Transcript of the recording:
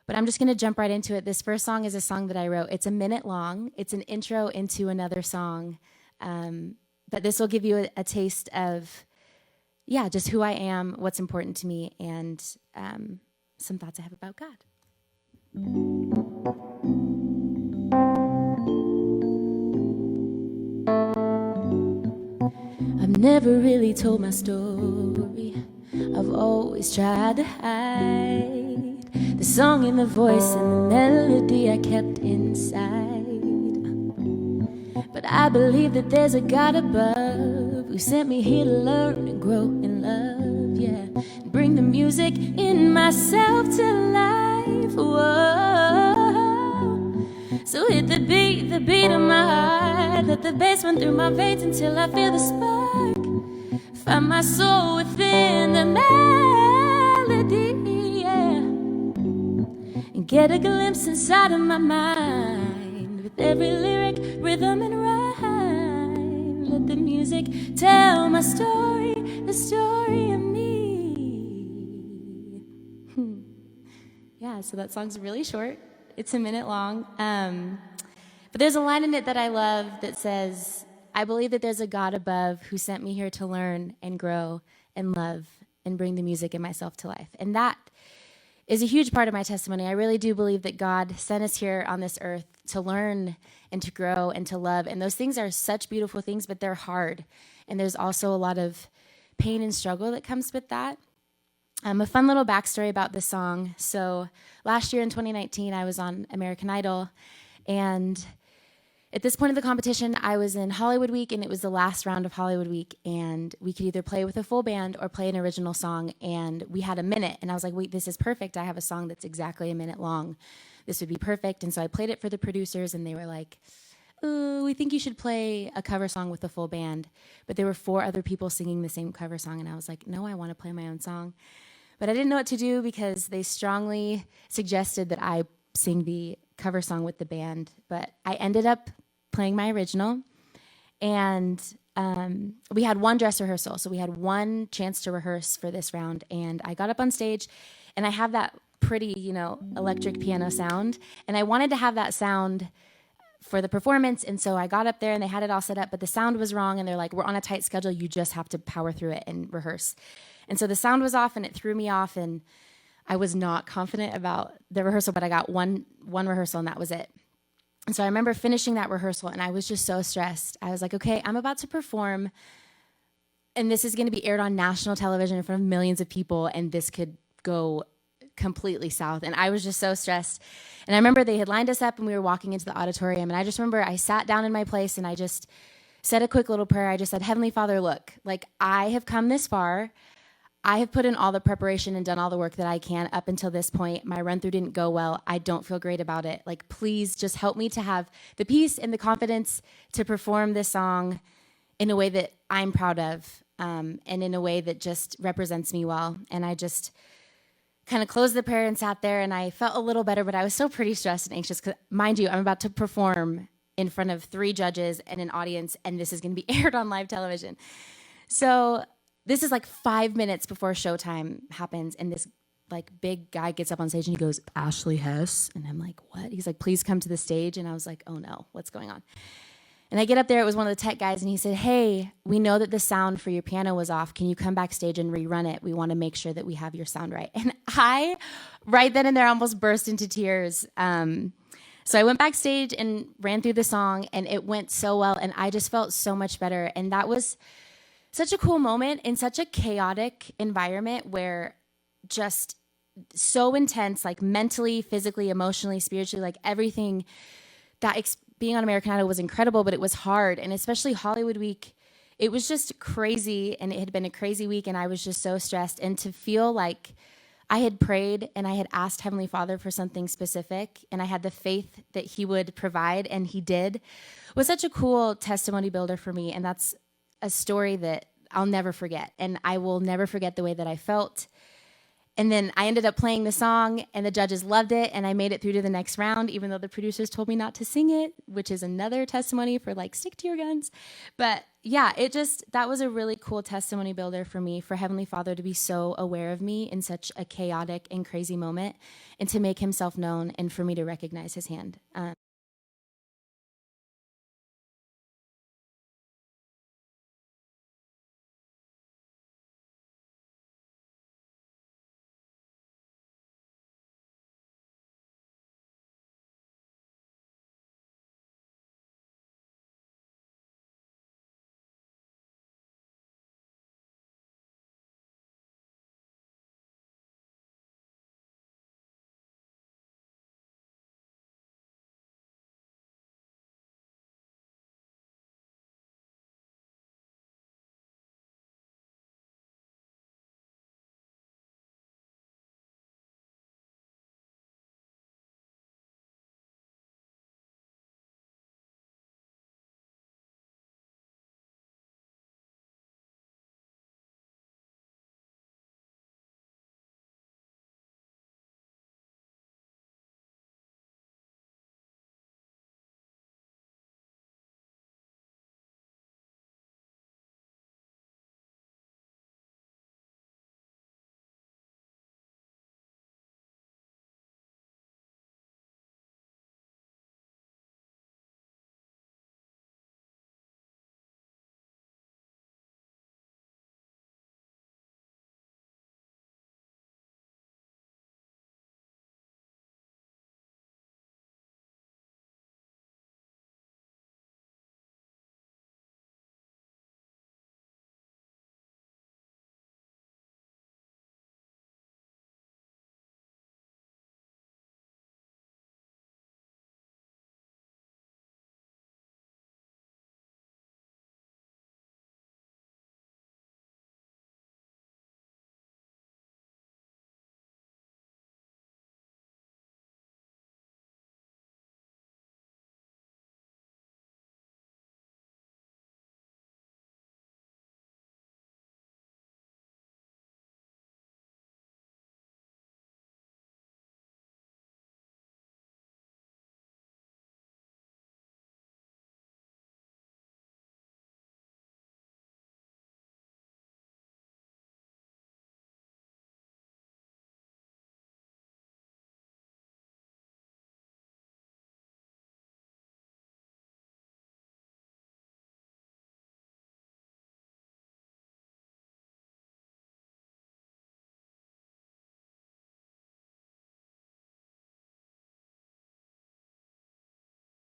But I'm just going to jump right into it. This first song is a song that I wrote. It's a minute long. It's an intro into another song. But this will give you a taste of, just who I am, what's important to me, and some thoughts I have about God. I've never really told my story. I've always tried to hide the song and the voice and the melody I kept inside. But I believe that there's a God above who sent me here to learn and grow in love, and bring the music in myself to life. Whoa. So hit the beat of my heart. Let the bass run through my veins until I feel the spark. Find my soul within the melody, and get a glimpse inside of my mind with every lyric, rhythm, and rhyme. Let the music tell my story, the story of me. So that song's really short. It's a minute long. But there's a line in it that I love that says, I believe that there's a God above who sent me here to learn and grow and love and bring the music in myself to life. And that is a huge part of my testimony. I really do believe that God sent us here on this earth to learn and to grow and to love. And those things are such beautiful things, but they're hard. And there's also a lot of pain and struggle that comes with that. A fun little backstory about this song. So last year in 2019, I was on American Idol, and at this point of the competition, I was in Hollywood Week, and it was the last round of Hollywood Week, and we could either play with a full band or play an original song, and we had a minute, and I was like, wait, this is perfect. I have a song that's exactly a minute long. This would be perfect, and so I played it for the producers, and they were like, oh, we think you should play a cover song with a full band, but there were 4 other people singing the same cover song, and I was like, no, I want to play my own song. But I didn't know what to do because they strongly suggested that I sing the cover song with the band. But I ended up playing my original, and we had one dress rehearsal. So we had one chance to rehearse for this round, and I got up on stage, and I have that pretty, electric piano sound, and I wanted to have that sound for the performance, and so I got up there, and they had it all set up, but the sound was wrong, and they're like, we're on a tight schedule, you just have to power through it and rehearse. And so the sound was off, and it threw me off, and I was not confident about the rehearsal, but I got one rehearsal, and that was it. And so I remember finishing that rehearsal, and I was just so stressed. I was like, okay, I'm about to perform, and this is going to be aired on national television in front of millions of people, and this could go completely south. And I was just so stressed. And I remember they had lined us up, and we were walking into the auditorium, and I just remember I sat down in my place, and I just said a quick little prayer. I just said, Heavenly Father, look, like, I have come this far. I have put in all the preparation and done all the work that I can up until this point. My run-through didn't go well. I don't feel great about it. Like, please just help me to have the peace and the confidence to perform this song in a way that I'm proud of, and in a way that just represents me well. And I just kind of closed the prayer and sat there, and I felt a little better, but I was still pretty stressed and anxious because, mind you, I'm about to perform in front of 3 judges and an audience, and this is going to be aired on live television. So this is like 5 minutes before showtime happens, and this like big guy gets up on stage and he goes, Ashley Hess. And I'm like, what? He's like, please come to the stage. And I was like, oh no, what's going on? And I get up there, it was one of the tech guys, and he said, hey, we know that the sound for your piano was off. Can you come backstage and rerun it? We want to make sure that we have your sound right. And I, right then and there, almost burst into tears. So I went backstage and ran through the song, and it went so well, and I just felt so much better. And that was such a cool moment in such a chaotic environment where just so intense, like mentally, physically, emotionally, spiritually, like everything. Being on American Idol was incredible, but it was hard. And especially Hollywood Week, it was just crazy, and it had been a crazy week, and I was just so stressed. And to feel like I had prayed and I had asked Heavenly Father for something specific, and I had the faith that He would provide, and He did, was such a cool testimony builder for me. And that's a story that I'll never forget. And I will never forget the way that I felt. And then I ended up playing the song, and the judges loved it, and I made it through to the next round, even though the producers told me not to sing it, which is another testimony for, like, stick to your guns. But yeah, that was a really cool testimony builder for me, for Heavenly Father to be so aware of me in such a chaotic and crazy moment and to make himself known and for me to recognize his hand.